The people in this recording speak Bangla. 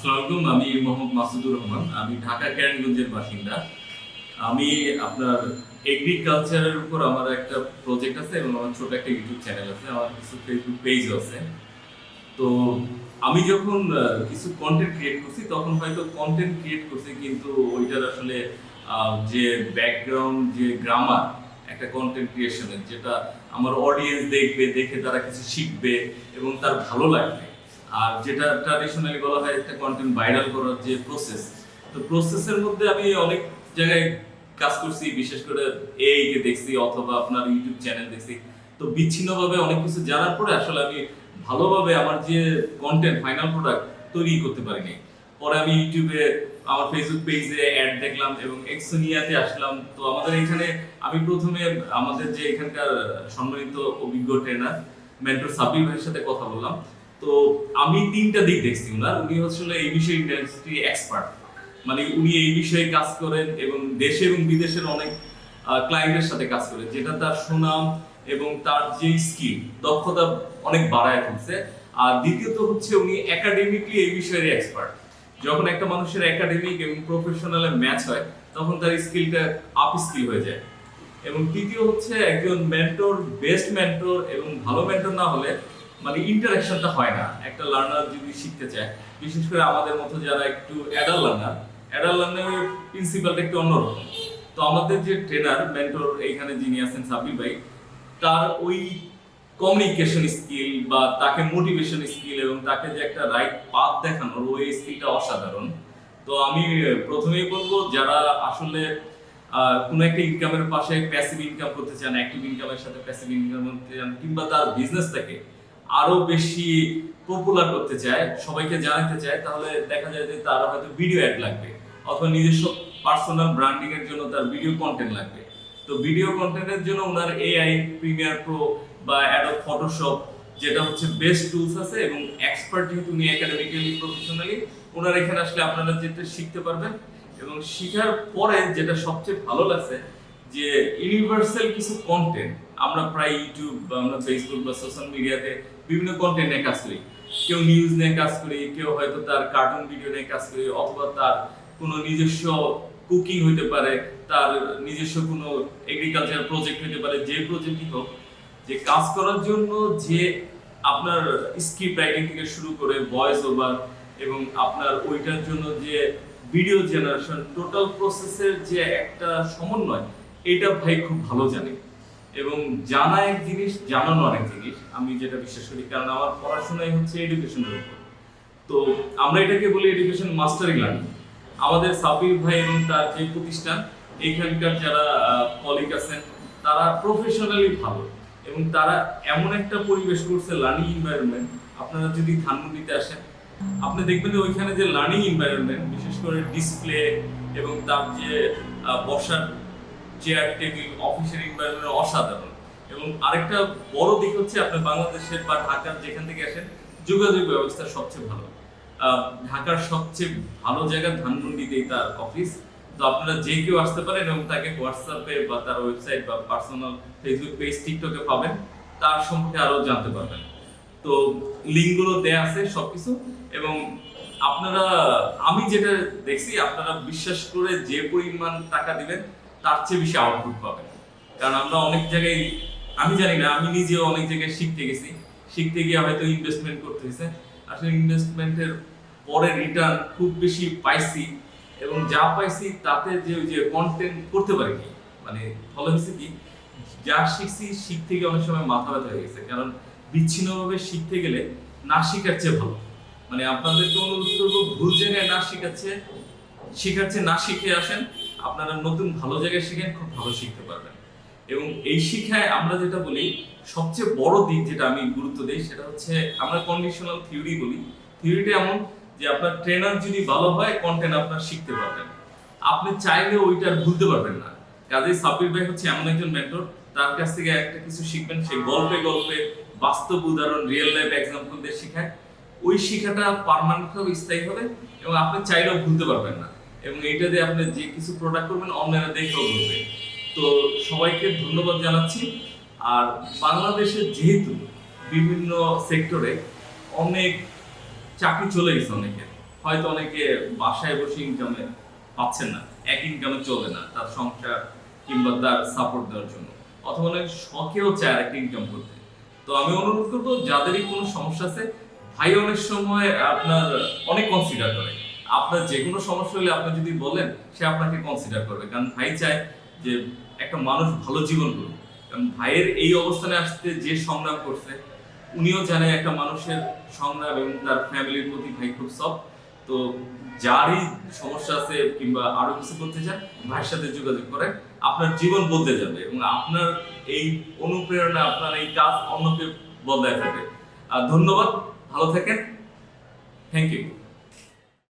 আসসালামু আলাইকুম। আমি মোহাম্মদ মাসুদুর রহমান। আমি ঢাকা কেরানীগঞ্জের বাসিন্দা। আমি আপনার এগ্রিকালচারের উপর আমার একটা প্রজেক্ট আছে এবং আমার ছোট একটা ইউটিউব চ্যানেল আছে, আমার কিছু ফেসবুক পেজও আছে। তো আমি যখন কিছু কন্টেন্ট ক্রিয়েট করছি তখন হয়তো কন্টেন্ট ক্রিয়েট করছি, কিন্তু ওইটার আসলে যে ব্যাকগ্রাউন্ড, যে গ্রামার একটা কন্টেন্ট ক্রিয়েশনের, যেটা আমার অডিয়েন্স দেখবে, দেখে তারা কিছু শিখবে এবং তার ভালো লাগবে। আর যেটা ট্র্যাডিশনালি বলা হয় একটা কন্টেন্ট ভাইরাল করার যে প্রসেস, তো প্রসেসের মধ্যে আমি অনেক জায়গায় কাজ করছি, বিশেষ করে এই কে দেখছি অথবা আপনার ইউটিউব চ্যানেল দেখছি। তো বিচ্ছিন্নভাবে অনেক কিছু জানার পরে আসলে আমি ভালোভাবে আমার যে কন্টেন্ট ফাইনাল প্রোডাক্ট তৈরি করতে পারিনি। পরে আমি ইউটিউবে আমার ফেসবুক পেজে অ্যাড দেখলাম এবং এক্সোনিয়াতে আসলাম। তো আমাদের এখানে আমি প্রথমে আমাদের যে এখানকার সম্মানিত অভিজ্ঞ ট্রেনার মেন্টর সাব্বির ভাইয়ের সাথে কথা বললাম। তো আমি তিনটা দিক দেখছি উনার, উনি আসলে এই বিষয়ে ইন্ডাস্ট্রি এক্সপার্ট, মানে উনি এই বিষয়ে কাজ করেন এবং দেশে এবং বিদেশের অনেক ক্লায়েন্টের সাথে কাজ করেন, যেটা তার সুনাম এবং তার যে স্কিল, দক্ষতা অনেক বাড়ায় তুলছে। আর দ্বিতীয়ত হচ্ছে উনি একাডেমিকলি এই বিষয়ের এক্সপার্ট। যখন একটা মানুষের একাডেমিক এবং প্রফেশনালে ম্যাচ হয় তখন তার স্কিলটা আপ স্কিল হয়ে যায়। এবং তৃতীয় হচ্ছে একজন মেন্টর, বেস্ট মেন্টর এবং ভালো মেন্টর না হলে মানে ইন্টারাকশনটা হয় না। একটা লার্নার যদি শিখতে চায়, বিশেষ করে আমাদের মতো যারা একটু অ্যাডাল্ট লার্নারের প্রিন্সিপালটা একটু অন্যরকম। তো আমাদের যে ট্রেনার মেন্টর এইখানে যিনি আছেন সাব্বির ভাই, তার ওই কমিউনিকেশন স্কিল বা তাকে মোটিভেশন স্কিল এবং তাকে যে একটা রাইট পাথ দেখানোর ওই স্কিলটা অসাধারণ। তো আমি প্রথমেই বলবো, যারা আসলে কোনো একটা ইনকামের পাশে প্যাসিভ ইনকাম করতে চান, অ্যাক্টিভ ইনকামের সাথে প্যাসিভ ইনকাম করতে চান, কিংবা তার বিজনেসটাকে আরো বেশি পপুলার করতে চায়, সবাইকে জানাতে চায়, তাহলে দেখা যায় যে তার হয়তো ভিডিও অ্যাড লাগবে অথবা নিজস্ব পার্সোনাল ব্র্যান্ডিং এর জন্য তার ভিডিও কন্টেন্ট লাগবে। তো ভিডিও কন্টেন্টের জন্য ওনার এআই, প্রিমিয়ার প্রো বা অ্যাডোব ফটোশপ, যেটা হচ্ছে বেস্ট টুলস আছে এবং এক্সপার্ট, যেহেতু উনি একাডেমিক্যালি প্রফেশনালি, ওনার এখানে আসলে আপনারা যেটা শিখতে পারবেন। এবং শিখার পরে যেটা সবচেয়ে ভালো লাগছে, যে ইউনিভার্সাল কিছু কন্টেন্ট আমরা প্রায় ইউটিউব বা আমরা ফেসবুক বা সোশ্যাল মিডিয়াতে বিভিন্ন কন্টেন্ট নিয়ে কাজ করি। কেউ নিউজ নিয়ে কাজ করি, কেউ হয়তো তার কার্টুন ভিডিও নিয়ে কাজ করি, অথবা তার কোনো নিজস্ব কুকিং হইতে পারে, তার নিজস্ব কোনো এগ্রিকালচার প্রজেক্ট হইতে পারে, যে প্রজেক্টই হোক। যে কাজ করার জন্য যে আপনার স্ক্রিপ্ট রাইটিং থেকে শুরু করে ভয়েস ওভার এবং আপনার ওইটার জন্য যে ভিডিও জেনারেশন, টোটাল প্রসেসের যে একটা সমন্বয়, এটা ভাই খুব ভালো জানে। এবং জানা এক জিনিস, জানানো অনেক জিনিস, আমি যেটা বিশ্বাস করি, কারণ আমার পড়াশোনাই হচ্ছে এডুকেশনের উপর। তো আমরা এটাকে বলি এডুকেশন মাস্টারিং লার্নিং। আমাদের সাব্বির ভাই এবং তার যে প্রতিষ্ঠান, এইখানকার যারা কলিগ আছেন, তারা প্রফেশনালি ভালো এবং তারা এমন একটা পরিবেশ করছে, লার্নিং এনভায়রনমেন্ট। আপনারা যদি ধানমন্ডিতে আসেন, আপনি দেখবেন যে ওইখানে যে লার্নিং এনভায়রনমেন্ট, বিশেষ করে ডিসপ্লে এবং তার যে বসার চেয়ার টেবিল, অফিসের এনভায়রনমেন্ট অসাধারণ। এবং আরেকটা বড় দিক হচ্ছে, আপনি বাংলাদেশের বা ঢাকার যেখান থেকে আসেন, যোগাযোগ ব্যবস্থা সবচেয়ে ভালো। ঢাকার সবচেয়ে ভালো জায়গা ধানমন্ডিতেই তার অফিস। তো আপনারা যে কেউ আসতে পারেন এবং তাকে হোয়াটসঅ্যাপে বা তার ওয়েবসাইট বা পার্সোনাল ফেসবুক পেজ, টিকটকে পাবেন, তার সম্পর্কে আরো জানতে পারবেন। তো লিঙ্কগুলো দেয়া আছে সবকিছু। এবং আপনারা, আমি যেটা দেখছি, আপনারা বিশ্বাস করে যে পরিমাণ টাকা দিবেন তার চেয়ে বেশি আউটপুট পাবেন। কারণ আমরা অনেক জায়গায়, আমি জানি না, আমি নিজেও অনেক জায়গায় শিখতে গেছি, শিখতে গিয়ে হয়তো ইনভেস্টমেন্ট করতে হয়েছে, আসলে ইনভেস্টমেন্টের পরে রিটার্ন খুব বেশি পাইছি এবং যা পাইছি তাতে যে ওই যে কন্টেন্ট করতে পারিনি। মানে ফলে হয়েছে কি, যা শিখছি, শিখতে গিয়ে অনেক সময় মাথা ব্যথা হয়ে গেছে। কারণ বিচ্ছিন্নভাবে শিখতে গেলে না শিখার চেয়ে ভালো, মানে আপনাদেরকে অনুরোধ করবো, ভুল জায়গায় না শিখাচ্ছে না শিখে আসেন। আপনারা নতুন ভালো জায়গায় শিখেন, খুব ভালো শিখতে পারবেন। এবং এই শিক্ষায় আমরা যেটা বলি, সবচেয়ে বড় দিক যেটা আমি গুরুত্ব দিই, সেটা হচ্ছে আমরা কন্ডিশনাল থিওরি বলি। থিওরিটা এমন যে আপনার ট্রেনার যদি ভালো হয়, কন্টেন্ট আপনার শিখতে পারবেন, আপনি চাইলে ওইটা ভুলতে পারবেন না। কাজেই সাব্বির ভাই হচ্ছে এমন একজন মেন্টর, তার কাছ থেকে একটা কিছু শিখবেন, সে গল্পে গল্পে বাস্তব উদাহরণ, রিয়েল লাইফ এক্সাম্পল দিয়ে শেখায়। ওই শিক্ষাটা পার্মানেন্ট হবে, স্থায়ী হবে এবং আপনি চাইলেও ভুলতে পারবেন না। এবং এইটা দিয়ে আপনি যে কিছু প্রোডাক্ট করবেন, অন্যরা দেখেও বলবে। তো সবাইকে ধন্যবাদ জানাচ্ছি। আর বাংলাদেশে যেহেতু বিভিন্ন সেক্টরে অনেক চাকরি চলে গেছে অনেকের, হয়তো অনেকে বাসায় বসে ইনকামে পাচ্ছেন না, এক ইনকামে চলে না তার সংসার কিংবা তার সাপোর্ট দেওয়ার জন্য, অথবা অনেক শখেও চায় একটা ইনকাম করতে। তো আমি অনুরোধ করবো যাদেরই কোনো সমস্যা আছে, ভাই অনেক সময় আপনার অনেক কনসিডার করে। আপনার যে কোনো সমস্যা হলে আপনি যদি বলেন, সে আপনাকে কনসিডার করবে, কারণ ভাই চায় যে একটা মানুষ ভালো জীবন করুক। কারণ ভাইয়ের এই অবস্থানে আসতে যে সংগ্রাম করছে, উনিও জানে একটা মানুষের সংগ্রাম এবং তার ফ্যামিলির প্রতি ভাই খুব সফট। তো যারই সমস্যা আছে কিংবা আরো কিছু করতে চান, ভাইয়ের সাথে যোগাযোগ করেন, আপনার জীবন বদলে যাবে এবং আপনার এই অনুপ্রেরণা, আপনার এই কাজ অন্যকে বদলায় থাকবে। ধন্যবাদ, ভালো থাকেন, থ্যাংক ইউ।